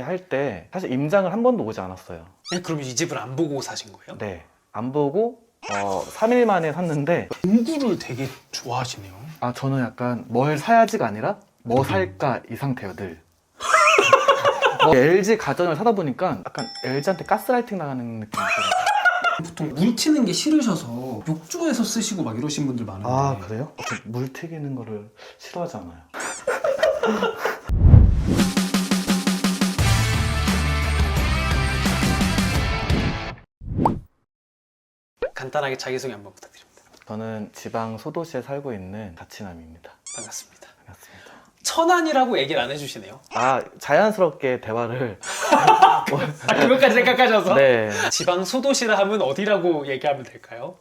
할 때 사실 임장을 한 번도 오지 않았어요. 네, 그럼 이 집을 안 보고 사신 거예요? 네, 안 보고 3일 만에 샀는데 공구를 되게 좋아하시네요. 저는 약간 뭘 사야지가 아니라 뭐 살까 이 상태예요 늘. LG 가전을 사다 보니까 약간 LG한테 가스라이팅 나가는 느낌이 들어요. 보통 물 튀는 게 싫으셔서 욕조에서 쓰시고 막 이러신 분들 많은데. 그래요? 물 튀기는 거를 싫어하지 않아요. 간단하게 자기소개 한번 부탁드립니다. 저는 지방 소도시에 살고 있는 자취남입니다. 반갑습니다. 반갑습니다. 천안이라고 얘기를 안 해주시네요. 자연스럽게 대화를 그것까지 생각하셔서? 네. 지방 소도시라 하면 어디라고 얘기하면 될까요?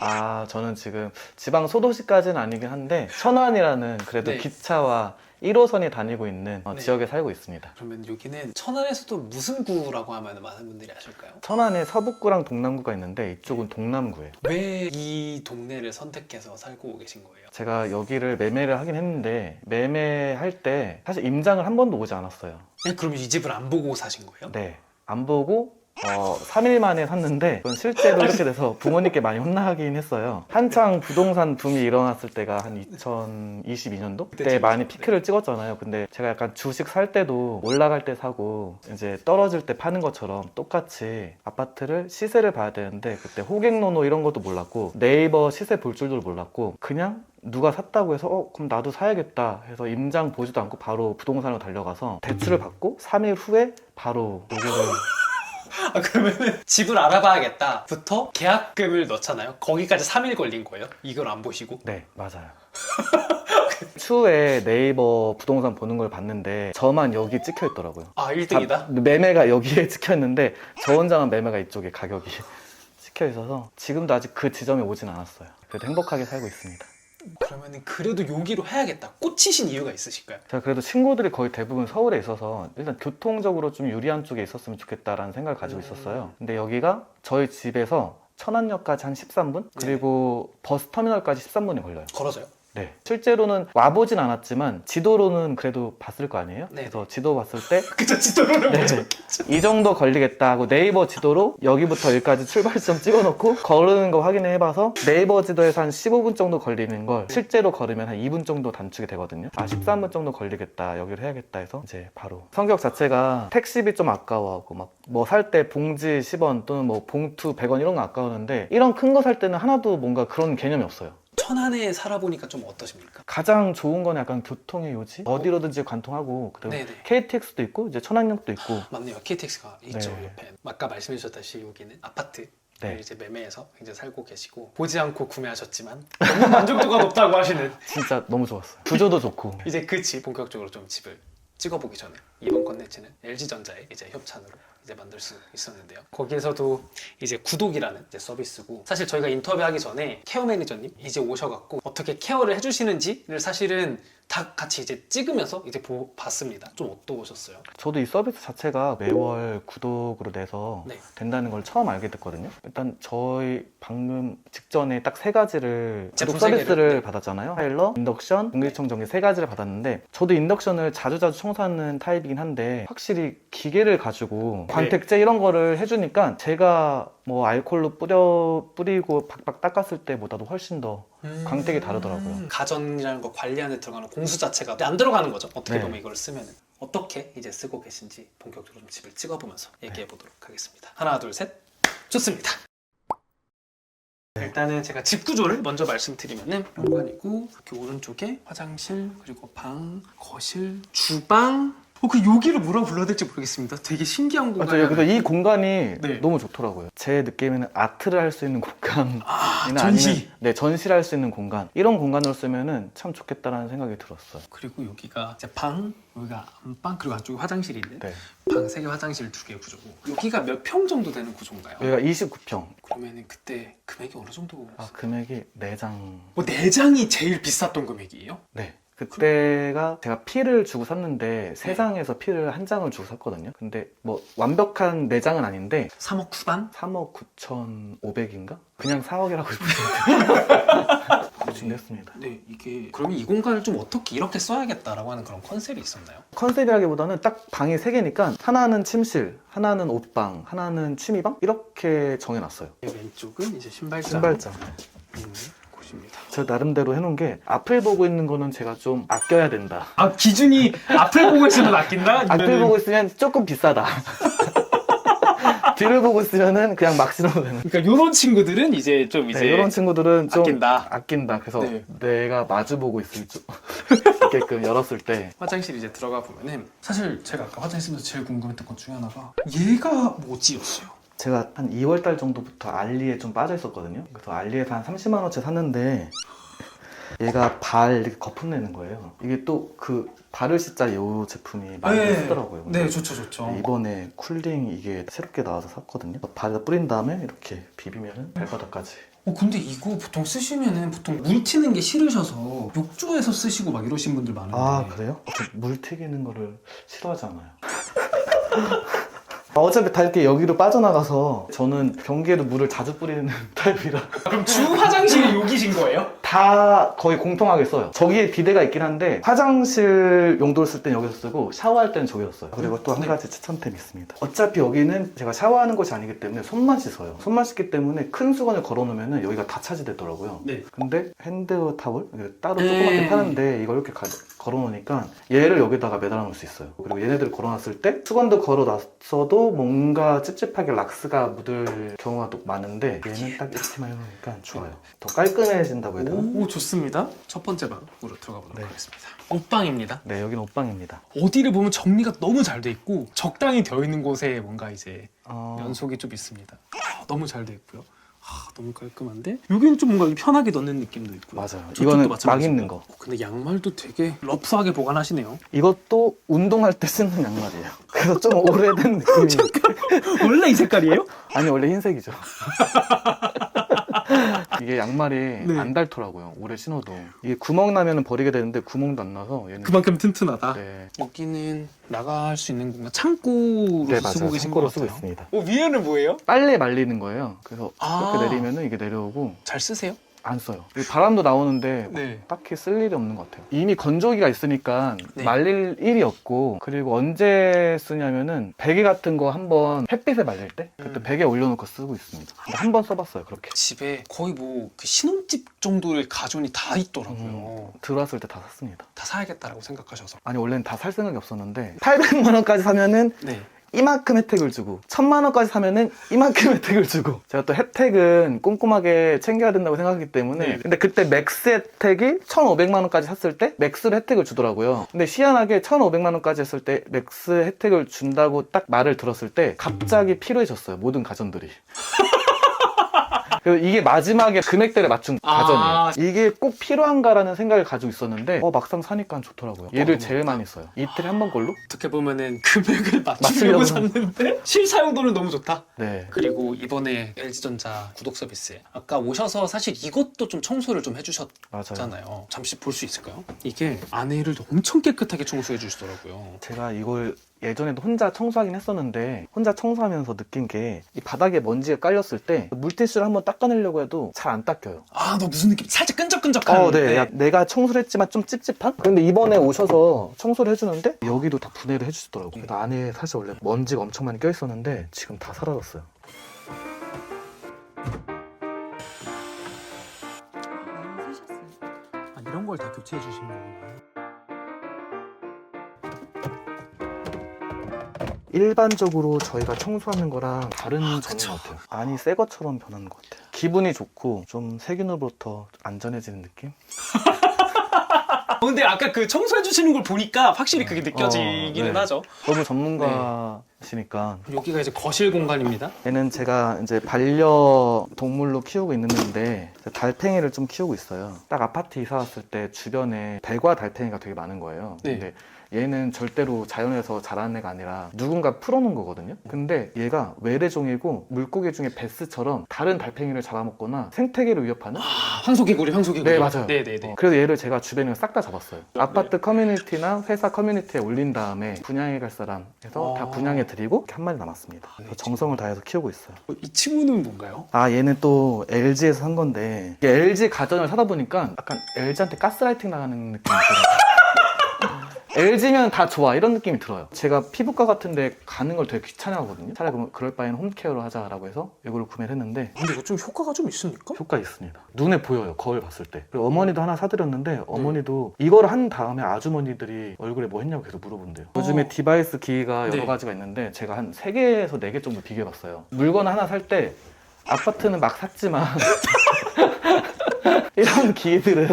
저는 지금 지방 소도시까지는 아니긴 한데 천안이라는 그래도 네. 기차와 1호선이 다니고 있는 네. 지역에 살고 있습니다. 그러면 여기는 천안에서도 무슨 구라고 하면 많은 분들이 아실까요? 천안에 서북구랑 동남구가 있는데 이쪽은 동남구예요. 왜 이 동네를 선택해서 살고 계신 거예요? 제가 여기를 매매를 하긴 했는데 매매할 때 사실 임장을 한 번도 오지 않았어요. 네, 그럼 이 집을 안 보고 사신 거예요? 네, 안 보고 3일 만에 샀는데 그건 실제로 이렇게 돼서 부모님께 많이 혼나긴 했어요. 한창 부동산 붐이 일어났을 때가 한 2022년도? 그때 많이 피크를 찍었잖아요. 근데 제가 약간 주식 살 때도 올라갈 때 사고 이제 떨어질 때 파는 것처럼 똑같이 아파트를 시세를 봐야 되는데 그때 호갱노노 이런 것도 몰랐고 네이버 시세 볼 줄도 몰랐고 그냥 누가 샀다고 해서 그럼 나도 사야겠다 해서 임장 보지도 않고 바로 부동산으로 달려가서 대출을 받고 3일 후에 바로 여기를 그러면은 집을 알아봐야겠다부터 계약금을 넣잖아요. 거기까지 3일 걸린 거예요? 이걸 안 보시고? 네, 맞아요. 추후에 네이버 부동산 보는 걸 봤는데 저만 여기 찍혀 있더라고요. 1등이다? 매매가 여기에 찍혀 있는데 저 혼자만 매매가 이쪽에 가격이 찍혀 있어서 지금도 아직 그 지점에 오진 않았어요. 그래도 행복하게 살고 있습니다. 그러면은 그래도 여기로 해야겠다. 꽂히신 이유가 있으실까요? 제가 그래도 친구들이 거의 대부분 서울에 있어서 일단 교통적으로 좀 유리한 쪽에 있었으면 좋겠다라는 생각을 가지고 있었어요. 근데 여기가 저희 집에서 천안역까지 한 13분? 그리고 버스터미널까지 13분이 걸려요. 걸어서요? 네. 실제로는 와보진 않았지만 지도로는 그래도 봤을 거 아니에요? 네. 그래서 지도 봤을 때 그쵸, 지도로는 네. 뭐죠? 이 정도 걸리겠다 하고 네이버 지도로 여기부터 여기까지 출발점 찍어놓고 걸으는 거 확인해봐서 네이버 지도에서 한 15분 정도 걸리는 걸 실제로 걸으면 한 2분 정도 단축이 되거든요. 13분 정도 걸리겠다, 여기를 해야겠다 해서 이제 바로. 성격 자체가 택시비 좀 아까워하고 막 뭐 살 때 봉지 10원 또는 뭐 봉투 100원 이런 거 아까우는데 이런 큰 거 살 때는 하나도 뭔가 그런 개념이 없어요. 천안에 살아보니까 좀 어떠십니까? 가장 좋은 건 약간 교통의 요지? 어디로든지 관통하고 그리고 네네. KTX도 있고 이제 천안역도 있고 맞네요. KTX가 있죠, 네. 옆에. 아까 말씀해 주셨다시피 여기는 아파트 네. 이제 매매해서 이제 살고 계시고 보지 않고 구매하셨지만 너무 만족도가 높다고 하시는 진짜 너무 좋았어요. 구조도 좋고 이제 그 집 본격적으로 좀 집을 찍어보기 전에 이번 컨텐츠는 LG전자의 이제 협찬으로 이제 만들 수 있었는데요. 거기에서도 이제 구독이라는 이제 서비스고 사실 저희가 인터뷰하기 전에 케어 매니저님 이제 오셔갖고 어떻게 케어를 해주시는지를 사실은 다 같이 이제 찍으면서 이제 봤습니다. 좀 어떠셨어요? 저도 이 서비스 자체가 매월 구독으로 내서 네. 된다는 걸 처음 알게 됐거든요. 일단 저희 방금 직전에 딱 세 가지를 제품 구독 세 서비스를 개를, 네. 받았잖아요. 파일러, 인덕션, 공기청정기 세 가지를 받았는데 저도 인덕션을 자주자주 청소하는 타입이긴 한데 확실히 기계를 가지고 광택제 이런 거를 해주니까 제가 뭐 알콜로 뿌리고 박박 닦았을 때보다도 훨씬 더 광택이 다르더라고요. 가전이라는 거 관리하는 데 들어가는 공수 자체가 안 들어가는 거죠. 어떻게 네. 보면 이걸 쓰면은 어떻게 이제 쓰고 계신지 본격적으로 좀 집을 찍어보면서 얘기해 보도록 하겠습니다. 하나, 둘, 셋. 좋습니다. 일단은 제가 집 구조를 먼저 말씀드리면은 현관이고 이렇게 오른쪽에 화장실 그리고 방, 거실, 주방. 그 여기를 뭐라고 불러야 될지 모르겠습니다. 되게 신기한 공간이 맞아요. 그래서 이 공간이 네. 너무 좋더라고요. 제 느낌에는 아트를 할 수 있는 공간, 전시. 아니면 네, 전시를 할 수 있는 공간 이런 공간으로 쓰면은 참 좋겠다라는 생각이 들었어요. 그리고 여기가 이제 방, 여기가 안방 그리고 안쪽에 화장실이 있는 네. 방 3개 화장실 2개 구조고 여기가 몇 평 정도 되는 구조인가요? 여기가 29평. 그러면은 그때 금액이 어느 정도? 금액이 4장. 뭐 4장이 제일 비쌌던 금액이에요? 네. 그때가 제가 피를 주고 샀는데 3장에서 피를 1장을 주고 샀거든요. 근데 뭐 완벽한 4장은 아닌데 3억 후반? 3억 9,500인가? 그냥 4억이라고 해보시면 준비했습니다. 네, 이게 그러면 이 공간을 좀 어떻게 이렇게 써야겠다라고 하는 그런 컨셉이 있었나요? 컨셉이라기보다는 딱 방이 3개니까 하나는 침실, 하나는 옷방, 하나는 취미방 이렇게 정해놨어요. 왼쪽은 이제 신발장. 신발장. 곳입니다. 저 나름대로 해놓은 게 앞을 보고 있는 거는 제가 좀 아껴야 된다. 아, 기준이 앞을 보고 있으면 아낀다? 앞을 보고 있으면 조금 비싸다. 뒤를 보고 있으면은 그냥 막 신어도 되는. 그러니까 이런 친구들은 이제 좀 이제 이런 친구들은 좀 아낀다. 그래서 네. 내가 마주 보고 있을 수 있게끔 열었을 때 화장실 이제 들어가 보면은 사실 제가 아까 화장실 쓰면서 제일 궁금했던 것 중에 하나가 얘가 뭐지였어요. 제가 한 2월 달 정도부터 알리에 좀 빠져 있었거든요. 그래서 알리에서 한 30만 원치 샀는데 얘가 발 이렇게 거품 내는 거예요. 이게 또 그 발을 씻자 이 제품이 많이 쓰더라고요. 네, 좋죠. 이번에 쿨링 이게 새롭게 나와서 샀거든요. 발에다 뿌린 다음에 이렇게 비비면은 발바닥까지. 근데 이거 보통 쓰시면은 보통 물 튀는 게 싫으셔서 욕조에서 쓰시고 막 이러신 분들 많은데. 아 그래요? 물 튀기는 거를 싫어하잖아요. 어차피 다 이렇게 여기로 빠져나가서 저는 변기에도 물을 자주 뿌리는 타입이라 그럼 주 화장실이 여기신 거예요? 다 거의 공통하게 써요. 저기에 비데가 있긴 한데 화장실 용도로 쓸 땐 여기서 쓰고 샤워할 때는 저기서 써요. 그리고 또 한 가지 추천템이 있습니다. 어차피 여기는 제가 샤워하는 곳이 아니기 때문에 손만 씻어요. 손만 씻기 때문에 큰 수건을 걸어놓으면 여기가 다 차지되더라고요. 네. 근데 핸드 타월 따로 조그맣게 파는데 이걸 이렇게 걸어놓으니까 얘를 여기다가 매달아 놓을 수 있어요. 그리고 얘네들을 걸어놨을 때 수건도 걸어놨어도 뭔가 찝찝하게 락스가 묻을 경우가 또 많은데 얘는 딱 이렇게만 해놓으니까 좋아요. 더 깔끔해진다고 해야 되나? 오, 좋습니다. 첫 번째 방으로 들어가 보도록 네. 하겠습니다. 옷방입니다. 네, 여기는 옷방입니다. 어디를 보면 정리가 너무 잘 돼 있고 적당히 되어 있는 곳에 뭔가 이제 어, 연속이 좀 있습니다. 너무 잘 돼 있고요. 너무 깔끔한데 여기는 좀 뭔가 편하게 넣는 느낌도 있고요. 맞아요. 저쪽도 이거는 마찬가지고요. 막 입는 거. 근데 양말도 되게 러프하게 보관하시네요. 이것도 운동할 때 쓰는 양말이에요. 그래서 좀 오래된 느낌이. 원래 이 색깔이에요? 아니 원래 흰색이죠. 이게 양말이 네. 안 닳더라고요. 오래 신어도. 이게 구멍 나면 버리게 되는데 구멍도 안 나서 얘는 그만큼 튼튼하다. 네, 여기는 나갈 수 있는 공간 창고로 네 쓰고 맞아요. 계신 것 창고로 쓰고 같아요. 있습니다. 위에는 뭐예요? 빨래 말리는 거예요. 그래서 아. 이렇게 내리면은 이게 내려오고 잘 쓰세요? 안 써요. 바람도 나오는데 네. 딱히 쓸 일이 없는 것 같아요. 이미 건조기가 있으니까 네. 말릴 일이 없고, 그리고 언제 쓰냐면은 베개 같은 거 한번 햇빛에 말릴 때 그때 베개 올려놓고 쓰고 있습니다. 한 번 써봤어요 그렇게. 집에 거의 뭐 그 신혼집 정도의 가전이 다 있더라고요. 들어왔을 때 다 샀습니다. 다 사야겠다라고 생각하셔서. 아니 원래는 다 살 생각이 없었는데 800만 원까지 사면은 네. 이만큼 혜택을 주고 1000만 원까지 사면은 이만큼 혜택을 주고, 제가 또 혜택은 꼼꼼하게 챙겨야 된다고 생각하기 때문에. 네. 근데 그때 맥스 혜택이 1500만 원까지 샀을 때 맥스로 혜택을 주더라고요. 근데 희한하게 1500만 원까지 했을 때 맥스 혜택을 준다고 딱 말을 들었을 때 갑자기 필요해졌어요, 모든 가전들이. 그래서 이게 마지막에 금액대를 맞춘 아. 가전이에요. 이게 꼭 필요한가라는 생각을 가지고 있었는데 막상 사니까 좋더라고요. 얘를 너무 제일 좋다. 많이 써요. 이틀에 한 번 걸로? 어떻게 보면은 금액을 맞추려고 맞추려고 샀는데 실사용도는 너무 좋다. 네. 그리고 이번에 LG전자 구독 서비스에 아까 오셔서 사실 이것도 좀 청소를 좀 해주셨잖아요. 맞아요. 잠시 볼 수 있을까요? 이게 안에를 엄청 깨끗하게 청소해 주시더라고요. 제가 이걸 예전에도 혼자 청소하긴 했었는데 혼자 청소하면서 느낀 게 이 바닥에 먼지가 깔렸을 때 물티슈를 한번 닦아내려고 해도 잘 안 닦여요. 너 무슨 느낌? 살짝 끈적끈적한. 네. 야, 내가 청소를 했지만 좀 찝찝한? 근데 이번에 오셔서 청소를 해주는데 여기도 다 분해를 해주시더라고요. 그래서 안에 사실 원래 먼지가 엄청 많이 껴있었는데 지금 다 사라졌어요. 이런 걸 다 교체해 주시는 거구나. 일반적으로 저희가 청소하는 거랑 다른 점인 그쵸. 것 같아요. 안이 새 것처럼 변하는 것 같아요. 기분이 좋고 좀 세균으로부터 안전해지는 느낌? 근데 아까 그 청소해 주시는 걸 보니까 확실히 그게 느껴지기는 네. 하죠. 너무 전문가시니까. 여기가 이제 거실 공간입니다. 얘는 제가 이제 반려동물로 키우고 있는데 달팽이를 좀 키우고 있어요. 딱 아파트 이사 왔을 때 주변에 배과 달팽이가 되게 많은 거예요. 네. 근데 얘는 절대로 자연에서 자라는 애가 아니라 누군가 풀어놓은 거거든요. 근데 얘가 외래종이고 물고기 중에 베스처럼 다른 달팽이를 잡아먹거나 생태계를 위협하는? 황소개구리. 네, 맞아요. 네네네. 그래서 얘를 제가 주변에 싹 다 잡았어요. 아파트 커뮤니티나 회사 커뮤니티에 올린 다음에 분양해 갈 사람 해서 다 분양해 드리고 이렇게 한 마리 남았습니다. 그래서 정성을 다해서 키우고 있어요. 이 친구는 뭔가요? 아, 얘는 또 LG에서 산 건데 이게 LG 가전을 사다 보니까 약간 LG한테 가스라이팅 나가는 느낌이 들어요. LG면 다 좋아 이런 느낌이 들어요. 제가 피부과 같은 데 가는 걸 되게 귀찮아하거든요. 차라리 그럴 바에는 홈케어로 하자라고 해서 이거를 구매를 했는데 근데 이거 좀 효과가 좀 있습니까? 효과 있습니다. 눈에 보여요. 거울 봤을 때. 그리고 어머니도 하나 사드렸는데 어머니도 이걸 한 다음에 아주머니들이 얼굴에 뭐 했냐고 계속 물어본대요. 요즘에 디바이스 기기가 여러 네. 가지가 있는데 제가 한 3개에서 4개 정도 비교해봤어요. 물건 하나 살 때 아파트는 막 샀지만 이런 기기들은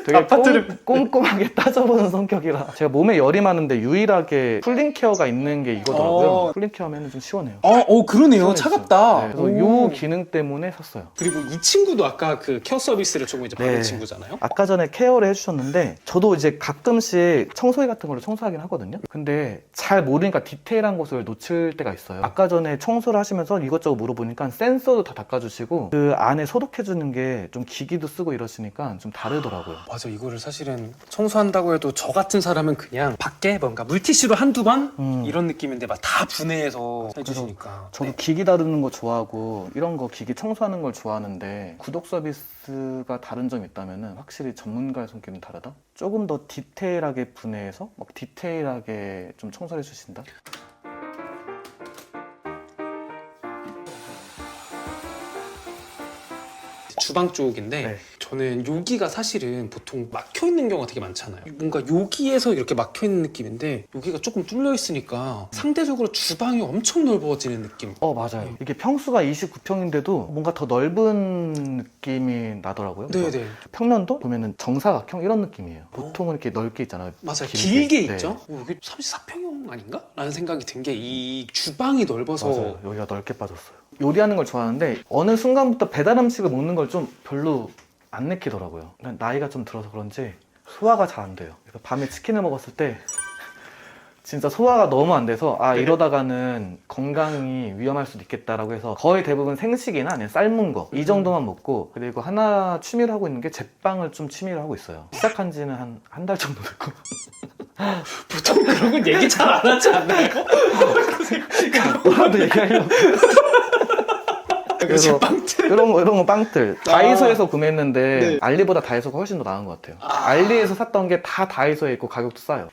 되게 아파트를- 꼼꼼하게 따져보는 성격이라 제가 몸에 열이 많은데 유일하게 쿨링 케어가 있는 게 이거더라고요. 쿨링 케어 하면 좀 시원해요. 그러네요. 시원해졌어요. 차갑다. 네, 그래서 요 기능 때문에 샀어요. 그리고 이 친구도 아까 그 케어 서비스를 조금 이제 받은 네. 친구잖아요. 아까 전에 케어를 해주셨는데 저도 이제 가끔씩 청소기 같은 걸로 청소하긴 하거든요. 근데 잘 모르니까 디테일한 곳을 놓칠 때가 있어요. 아까 전에 청소를 하시면서 이것저것 물어보니까 센서도 다 닦아주시고 그 안에 소독해주는 게 좀 기기도 쓰고 이러시니까 좀 다르더라고요. 맞아, 이거를 사실은 청소한다고 해도 저 같은 사람은 그냥 밖에 뭔가 물티슈로 한두 번 이런 느낌인데 막 다 분해해서 해주시니까. 저도 네. 기기 다루는 거 좋아하고 이런 거 기기 청소하는 걸 좋아하는데 구독 서비스가 다른 점이 있다면 확실히 전문가의 손길은 다르다? 조금 더 디테일하게 분해해서 막 디테일하게 좀 청소를 해주신다? 주방 쪽인데 네. 저는 여기가 사실은 보통 막혀 있는 경우가 되게 많잖아요. 뭔가 여기에서 이렇게 막혀 있는 느낌인데 여기가 조금 뚫려 있으니까 상대적으로 주방이 엄청 넓어지는 느낌. 맞아요. 이게 평수가 29평인데도 뭔가 더 넓은 느낌이 나더라고요. 네네. 평면도 보면은 정사각형 이런 느낌이에요. 보통은 이렇게 넓게 있잖아요. 맞아요. 길게. 길게 네. 있죠. 여기 34평형 아닌가? 라는 생각이 든 게 이 주방이 넓어서 맞아요. 여기가 넓게 빠졌어요. 요리하는 걸 좋아하는데 어느 순간부터 배달 음식을 먹는 걸 좀 별로 안 내키더라고요. 그냥 나이가 좀 들어서 그런지 소화가 잘 안 돼요. 그래서 밤에 치킨을 먹었을 때 진짜 소화가 너무 안 돼서 이러다가는 건강이 위험할 수도 있겠다라고 해서 거의 대부분 생식이나 아니면 삶은 거 이 정도만 먹고, 그리고 하나 취미를 하고 있는 게 제빵을 좀 취미를 하고 있어요. 시작한 지는 한 달 정도 됐고. 보통 그런 건 얘기 잘 안 하지 않나요? 뭐라도 얘기하려고. 그래서 제빵틀. 이런 거 빵틀 다이소에서 구매했는데 네. 알리보다 다이소가 훨씬 더 나은 것 같아요. 알리에서 샀던 게 다 다이소에 있고 가격도 싸요.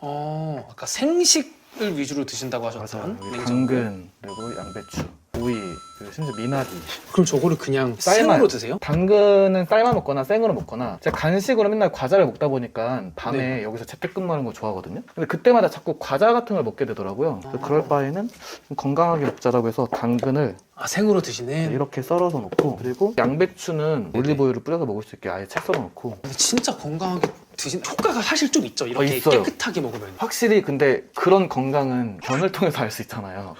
아까 생식을 위주로 드신다고 하셨던 여기 냉장고. 당근, 그리고 양배추, 오이, 그리고 심지어 미나리. 그럼 저거를 그냥 삶아요. 생으로 드세요? 당근은 삶아 먹거나 생으로 먹거나, 제가 간식으로 맨날 과자를 먹다 보니까 밤에 네. 여기서 재택근무하는 거 좋아하거든요. 근데 그때마다 자꾸 과자 같은 걸 먹게 되더라고요. 그래서 그럴 바에는 좀 건강하게 먹자라고 해서 당근을 생으로 드시는. 이렇게 썰어서 넣고, 그리고 양배추는 올리브오일을 뿌려서 먹을 수 있게 아예 채 썰어 놓고. 근데 진짜 건강하게 드신 효과가 사실 좀 있죠. 이렇게 있어요. 깨끗하게 먹으면. 확실히 근데 그런 건강은 변을 통해서 알 수 있잖아요.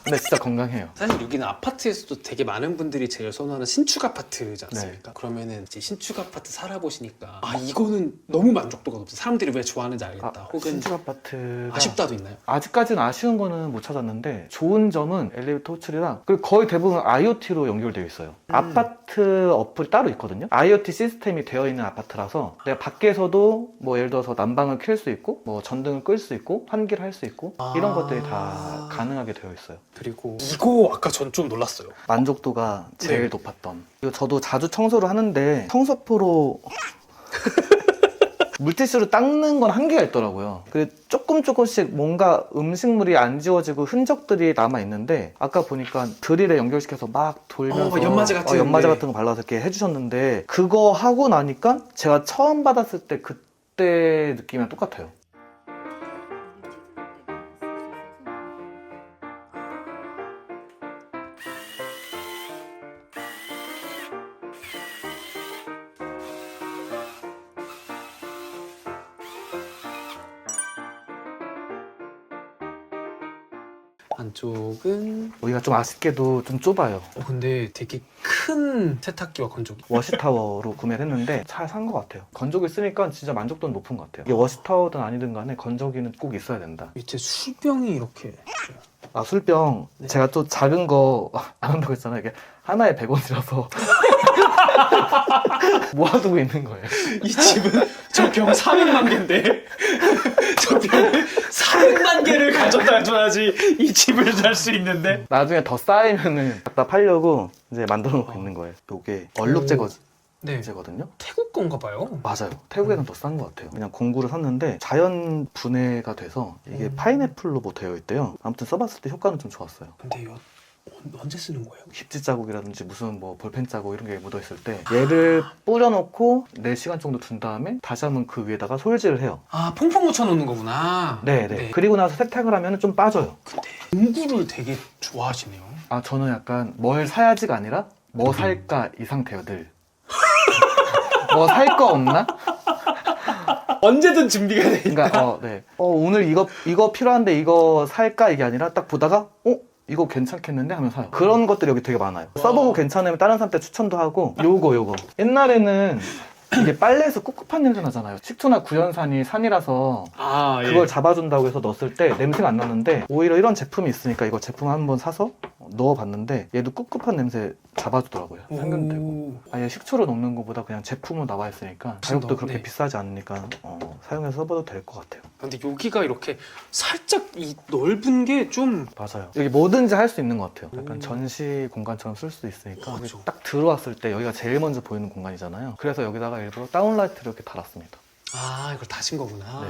근데 진짜 건강해요. 사실 여기는 아파트에서도 되게 많은 분들이 제일 선호하는 신축 아파트지 네. 않습니까? 그러면은 이제 신축 아파트 살아보시니까 이거는 너무 만족도가 높다. 사람들이 왜 좋아하는지 알겠다. 혹은 신축 아파트가 아쉽다도 있나요? 아직까지는 아쉬운 거는 못 찾았는데, 좋은 점은 엘리베이터 호출이랑 그리고 거의 대부분 IoT로 연결되어 있어요. 아파트 어플이 따로 있거든요. IoT 시스템이 되어 있는 아파트라서 내가 밖에서도 뭐 예를 들어서 난방을 켤 수 있고, 뭐 전등을 끌 수 있고, 환기를 할 수 있고, 이런 것들이 다 가능하게 되어 있어요. 그리고 이거 아까 전 좀 놀랐어요. 만족도가 제일 네. 높았던. 그리고 저도 자주 청소를 하는데 청소포로 물티슈로 닦는 건 한계가 있더라고요. 조금씩 뭔가 음식물이 안 지워지고 흔적들이 남아 있는데, 아까 보니까 드릴에 연결시켜서 막 돌면서 연마제 같은 연마제 네. 같은 거 발라서 이렇게 해주셨는데, 그거 하고 나니까 제가 처음 받았을 때 그때 느낌이랑 똑같아요. 안쪽은 여기가 좀 아쉽게도 좀 좁아요. 근데 되게 큰 세탁기와 건조기. 워시타워로 구매를 했는데 잘 산 것 같아요. 건조기 쓰니까 진짜 만족도는 높은 것 같아요. 이게 워시타워든 아니든 간에 건조기는 꼭 있어야 된다. 밑에 술병이 이렇게. 아, 술병. 네. 제가 또 작은 거 안 한다고 했잖아요. 이게 하나에 100원이라서 모아두고 있는 거예요. 이 집은 저 병 400만 개인데 저 병을 400만 개를 가져다 줘야지 이 집을 살 수 있는데. 나중에 더 쌓이면은 갖다 팔려고 이제 만들어 놓고 있는 거예요. 이게 얼룩 네. 제거제거든요. 태국 건가 봐요. 맞아요. 태국에는 더 싼 것 같아요. 그냥 공구를 샀는데 자연 분해가 돼서 이게 파인애플로 뭐 되어 있대요. 아무튼 써봤을 때 효과는 좀 좋았어요. 근데 이거 언제 쓰는 거예요? 힙지 자국이라든지 무슨 뭐 볼펜 자국 이런 게 묻어 있을 때 얘를 뿌려놓고 4시간 정도 둔 다음에 다시 한번 그 위에다가 솔질을 해요. 아, 퐁퐁 묻혀놓는 거구나. 네네. 그리고 나서 세탁을 하면 좀 빠져요. 근데 공구를 되게 좋아하시네요. 아, 저는 약간 뭘 사야지가 아니라 뭐 살까 이 상태요, 늘. 뭐 살 거 없나? 언제든 준비가 돼 있다. 그러니까 네. 오늘 이거 필요한데 이거 살까 이게 아니라 딱 보다가 이거 괜찮겠는데 하면 사요. 그런 것들이 여기 되게 많아요. 써보고 괜찮으면 다른 사람한테 추천도 하고 요거 옛날에는 이게 빨래에서 꿉꿉한 냄새 나잖아요. 식초나 구연산이 산이라서 그걸 잡아준다고 해서 넣었을 때 냄새가 안 나는데 오히려 이런 제품이 있으니까 이거 제품 한번 사서 넣어봤는데 얘도 꿉꿉한 냄새 잡아주더라고요. 상근되고. 아예 식초로 넣는 것보다 그냥 제품으로 나와 있으니까 가격도 그렇게 네. 비싸지 않으니까 사용해서 써봐도 될 것 같아요. 근데 여기가 이렇게 살짝 이 넓은 게 좀 맞아요. 여기 뭐든지 할 수 있는 것 같아요. 약간 전시 공간처럼 쓸 수도 있으니까 여기 그렇죠. 딱 들어왔을 때 여기가 제일 먼저 보이는 공간이잖아요. 그래서 여기다가 일부러 다운라이트를 이렇게 달았습니다. 아, 이걸 다신 거구나. 네.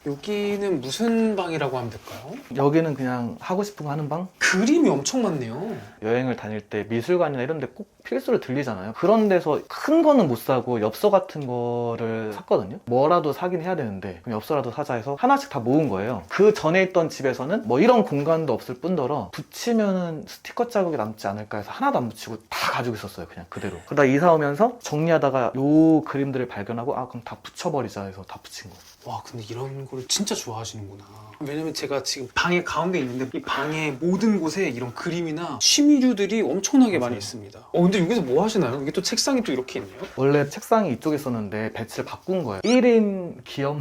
여기는 무슨 방이라고 하면 될까요? 여기는 그냥 하고 싶은 거 하는 방? 그림이 엄청 많네요. 여행을 다닐 때 미술관이나 이런 데 꼭 필수로 들리잖아요. 그런 데서 큰 거는 못 사고 엽서 같은 거를 샀거든요. 뭐라도 사긴 해야 되는데 그럼 엽서라도 사자 해서 하나씩 다 모은 거예요. 그 전에 있던 집에서는 뭐 이런 공간도 없을 뿐더러 붙이면은 스티커 자국이 남지 않을까 해서 하나도 안 붙이고 다 가지고 있었어요. 그냥 그대로. 그러다 이사 오면서 정리하다가 요 그림들을 발견하고 그럼 다 붙여버리자 해서 다 붙인 거예요. 와, 근데 이런 걸 진짜 좋아하시는구나. 왜냐면 제가 지금 방의 가운데 있는데 이 방의 모든 곳에 이런 그림이나 취미류들이 엄청나게 많이 있습니다. 근데 여기서 뭐 하시나요? 이게 또 책상이 또 이렇게 있네요. 원래 책상이 이쪽에 있었는데 배치를 바꾼 거예요. 1인 기염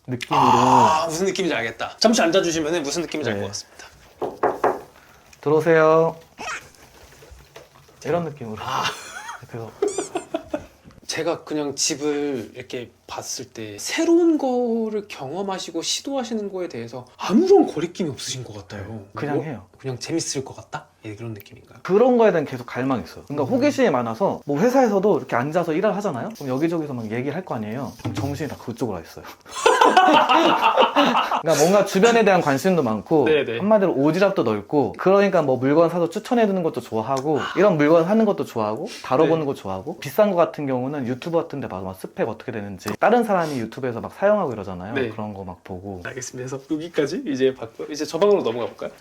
느낌으로. 무슨 느낌인지 알겠다. 잠시 앉아주시면 무슨 느낌인지 알 네. 것 같습니다. 들어오세요. 이런 느낌으로. 그래서 제가 그냥 집을 이렇게 봤을 때 새로운 거를 경험하시고 시도하시는 거에 대해서 아무런 거리낌이 없으신 것 같아요. 그냥 해요. 그냥 재밌을 것 같다? 예, 그런 느낌인가요? 그런 거에 대한 계속 갈망이 있어요. 그러니까 호기심이 많아서 뭐 회사에서도 이렇게 앉아서 일을 하잖아요. 그럼 여기저기서 막 얘기를 할 거 아니에요. 그럼 정신이 다 그쪽으로 와 있어요. 그러니까 뭔가 주변에 대한 관심도 많고 네네. 한마디로 오지랖도 넓고 그러니까 뭐 물건 사서 추천해 주는 것도 좋아하고 이런 물건 사는 것도 좋아하고 다뤄보는 거 좋아하고 비싼 거 같은 경우는 유튜브 같은 데 봐서 막 스펙 어떻게 되는지 다른 사람이 유튜브에서 막 사용하고 이러잖아요. 네. 그런 거 막 보고. 알겠습니다. 그래서 여기까지 이제 봤고 이제 저 방으로 넘어가 볼까요?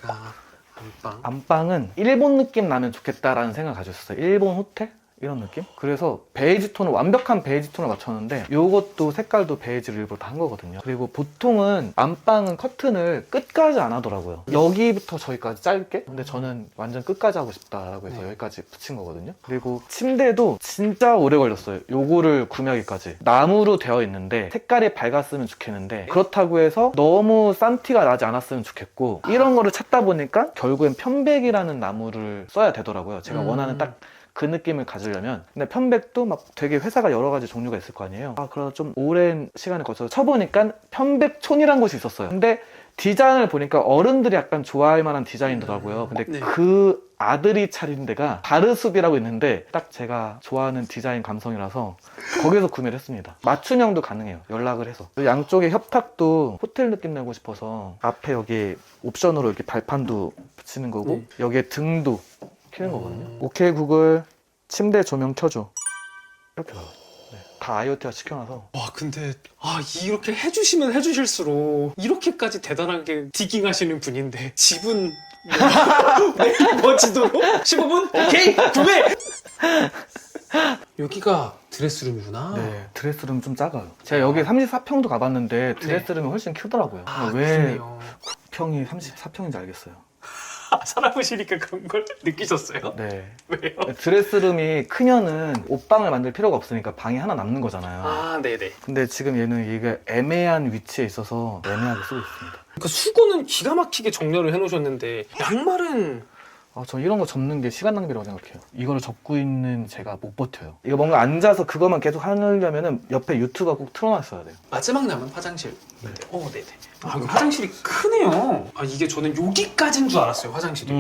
안방. 안방은 일본 느낌 나면 좋겠다라는 생각을 가지고 있었어요. 일본 호텔? 이런 느낌? 그래서 베이지 톤을 완벽한 베이지 톤을 맞췄는데 요것도 색깔도 베이지를 일부러 다 한 거거든요. 그리고 보통은 안방은 커튼을 끝까지 안 하더라고요. 여기부터 저기까지 짧게? 근데 저는 완전 끝까지 하고 싶다라고 해서 여기까지 붙인 거거든요. 그리고 침대도 진짜 오래 걸렸어요. 요거를 구매하기까지. 나무로 되어 있는데 색깔이 밝았으면 좋겠는데 그렇다고 해서 너무 싼 티가 나지 않았으면 좋겠고 이런 거를 찾다 보니까 결국엔 편백이라는 나무를 써야 되더라고요. 제가 원하는 딱 그 느낌을 가지려면. 근데 편백도 막 되게 회사가 여러 가지 종류가 있을 거 아니에요. 그래서 좀 오랜 시간을 거쳐서 쳐보니까 편백촌이란 곳이 있었어요. 근데 디자인을 보니까 어른들이 약간 좋아할 만한 디자인이더라고요. 근데 네. 그 아들이 차린 데가 바르숲이라고 있는데 딱 제가 좋아하는 디자인 감성이라서 거기서 구매를 했습니다. 맞춤형도 가능해요. 연락을 해서. 양쪽에 협탁도 호텔 느낌 내고 싶어서 앞에 여기 옵션으로 이렇게 발판도 붙이는 거고 여기에 등도 켜는 거거든요. 오케이 구글 침대 조명 켜줘. 이렇게 나와요. 네. 다 IoT가 시켜놔서. 와, 근데 이렇게 해주시면 해주실수록 이렇게까지 대단하게 디깅하시는 분인데 집은 네이버 지도로 15분? 오케이! 구매! 여기가 드레스룸이구나. 네, 드레스룸 좀 작아요. 제가 여기 34평도 가봤는데 드레스룸이 훨씬 크더라고요. 왜 그러네요. 9평이 34평인지 알겠어요. 살아보시니까 그런 걸 느끼셨어요? 네. 왜요? 드레스룸이 크면은 옷방을 만들 필요가 없으니까 방이 하나 남는 거잖아요. 아, 네네. 근데 지금 얘는 이게 애매한 위치에 있어서 애매하게 쓰고 있습니다. 그러니까 수건은 기가 막히게 정렬을 해놓으셨는데 양말은 저 이런 거 접는 게 시간 낭비라고 생각해요. 이거를 접고 있는 제가 못 버텨요. 이거 뭔가 앉아서 그것만 계속 하려면은 옆에 유튜브가 꼭 틀어놨어야 돼요. 마지막 남은 화장실. 네네. 네네. 아, 이거 화장실이 크네요. 아, 이게 저는 여기까지인 줄 알았어요, 화장실이.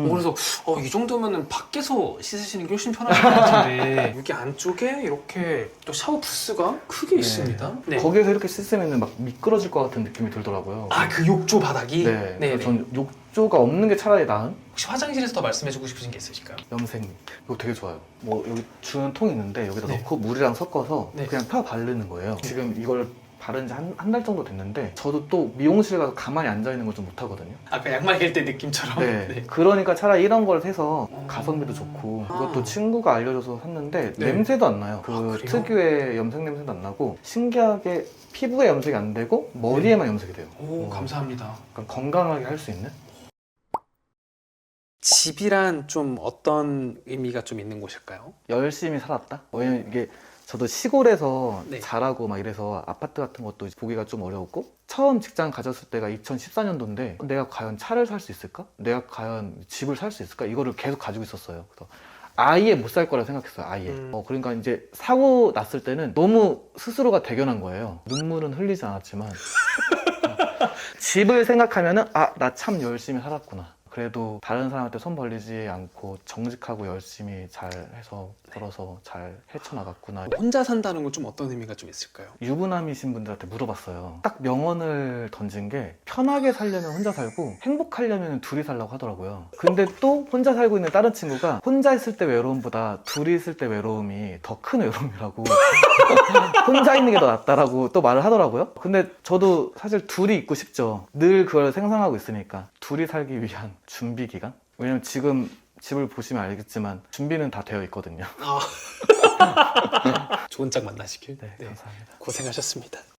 그래서 이 정도면은 밖에서 씻으시는 게 훨씬 편하실 것 같은데 여기 안쪽에 이렇게 또 샤워 부스가 크게 있습니다. 네. 거기에서 이렇게 씻으면 막 미끄러질 것 같은 느낌이 들더라고요. 아, 그 욕조 바닥이? 네. 네네. 전 욕조가 없는 게 차라리 나은? 혹시 화장실에서 더 말씀해주고 싶으신 게 있으실까요? 염색 이거 되게 좋아요. 뭐 여기 주는 통이 있는데 여기다 네. 넣고 물이랑 섞어서 네. 그냥 펴 바르는 거예요. 지금 이걸 바른 지 한 달 정도 됐는데 저도 또 미용실 가서 가만히 앉아 있는 걸 좀 못하거든요. 아까 양말 갤 때 느낌처럼? 네. 그러니까 차라리 이런 걸 해서 가성비도 좋고 아. 이것도 친구가 알려줘서 샀는데 네. 냄새도 안 나요. 그 그래요? 특유의 염색 냄새도 안 나고 신기하게 피부에 염색이 안 되고 머리에만 염색이 돼요. 오, 감사합니다. 약간 건강하게 할 수 있는? 집이란 좀 어떤 의미가 좀 있는 곳일까요? 열심히 살았다? 왜냐면 이게 저도 시골에서 네. 자라고 막 이래서 아파트 같은 것도 보기가 좀 어려웠고 처음 직장 가졌을 때가 2014년도인데 내가 과연 차를 살 수 있을까? 내가 과연 집을 살 수 있을까? 이거를 계속 가지고 있었어요. 그래서 아예 못 살 거라 생각했어요. 아예. 그러니까 이제 사고 났을 때는 너무 스스로가 대견한 거예요. 눈물은 흘리지 않았지만 집을 생각하면은 나 참 열심히 살았구나. 그래도 다른 사람한테 손 벌리지 않고 정직하고 열심히 잘 해서 벌어서 잘 헤쳐나갔구나. 혼자 산다는 건 좀 어떤 의미가 좀 있을까요? 유부남이신 분들한테 물어봤어요. 딱 명언을 던진 게 편하게 살려면 혼자 살고 행복하려면 둘이 살라고 하더라고요. 근데 또 혼자 살고 있는 다른 친구가 혼자 있을 때 외로움보다 둘이 있을 때 외로움이 더 큰 외로움이라고 혼자 있는 게 더 낫다라고 또 말을 하더라고요. 근데 저도 사실 둘이 있고 싶죠. 늘 그걸 생각하고 있으니까 둘이 살기 위한 준비 기간? 왜냐면 지금 집을 보시면 알겠지만 준비는 다 되어 있거든요. 좋은 짝 만나시길. 네, 감사합니다. 고생하셨습니다.